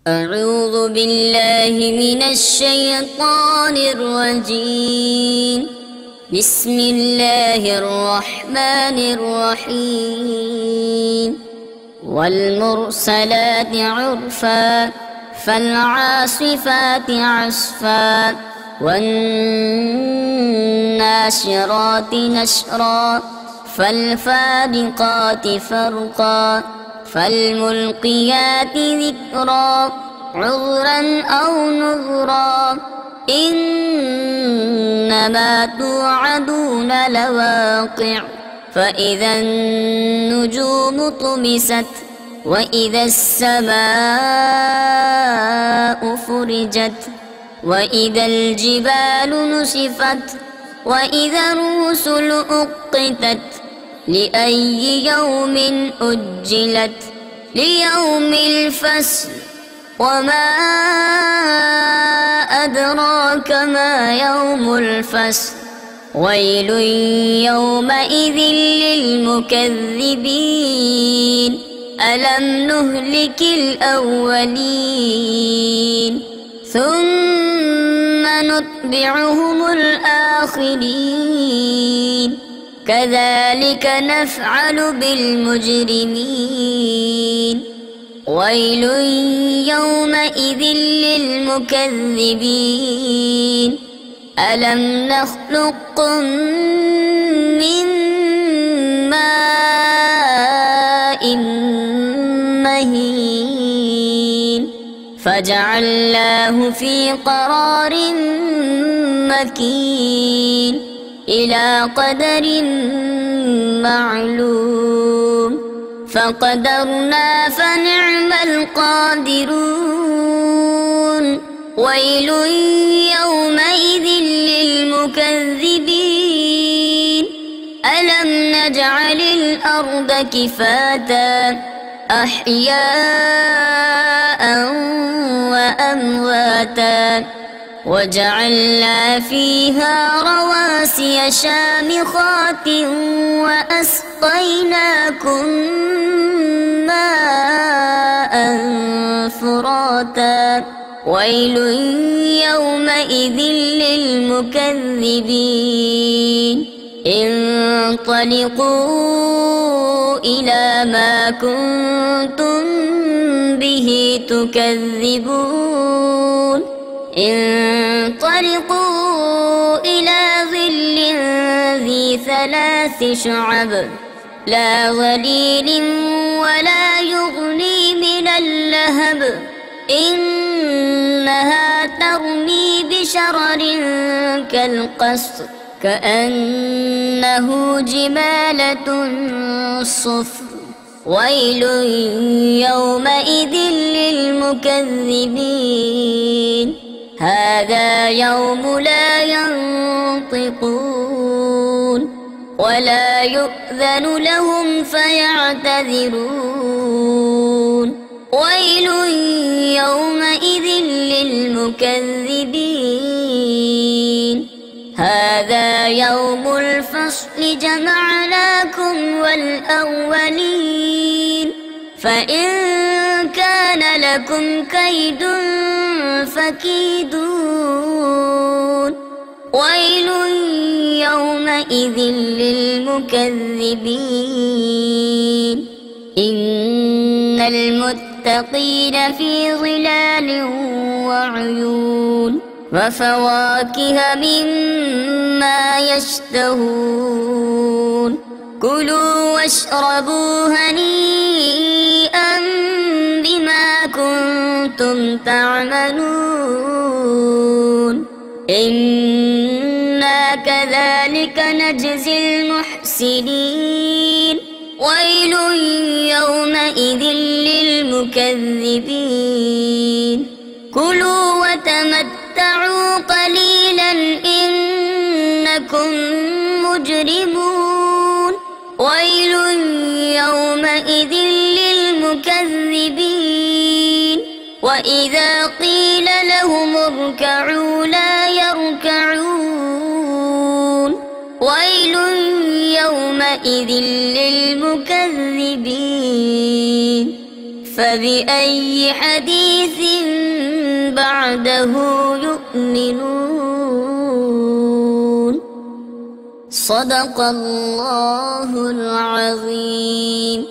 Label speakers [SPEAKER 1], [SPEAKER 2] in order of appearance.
[SPEAKER 1] أعوذ بالله من الشيطان الرجيم. بسم الله الرحمن الرحيم. والمرسلات عرفا فالعاصفات عصفا والناشرات نشرا فالفارقات فرقا فالملقيات ذكرا عذرا أو نذرا إنما توعدون لواقع. فإذا النجوم طمست وإذا السماء فرجت وإذا الجبال نسفت وإذا الرسل أقتت لأي يوم أجلت ليوم الفصل وما أدراك ما يوم الفصل ويل يومئذ للمكذبين ألم نهلك الأولين ثم نتبعهم الآخرين كذلك نفعل بالمجرمين ويل يومئذ للمكذبين ألم نخلقكم من ماء مهين فجعلناه في قرار مكين إلى قدر معلوم فقدرنا فنعم القادرون ويل يومئذ للمكذبين ألم نجعل الأرض كفاتا أحياء وأمواتا وجعلنا فيها رواسي شامخات وأسقيناكم ماء فراتا ويل يومئذ للمكذبين انطلقوا إلى ما كنتم به تكذبون انطلقوا إلى ظل ذي ثلاث شعب لا ظليل ولا يغني من اللهب إنها ترمي بشرر كالقصر كأنه جمالة صفر ويل يومئذ للمكذبين هذا يوم لا ينطقون ولا يؤذن لهم فيعتذرون ويل يومئذ للمكذبين هذا يوم الفصل جمعناكم والأولين فإن كان لكم كيد فكيدون ويل يومئذ للمكذبين إن المتقين في ظلال وعيون وفواكه مما يشتهون كلوا واشربوا هنيئا بما كنتم تعملون إنا كذلك نجزي المحسنين ويل يومئذ للمكذبين كلوا وتمتعوا قليلا إنكم مجرمون ويل يومئذ للمكذبين وإذا قيل لهم اركعوا لا يركعون ويل يومئذ للمكذبين فبأي حديث بعده يؤمنون صدق الله العظيم.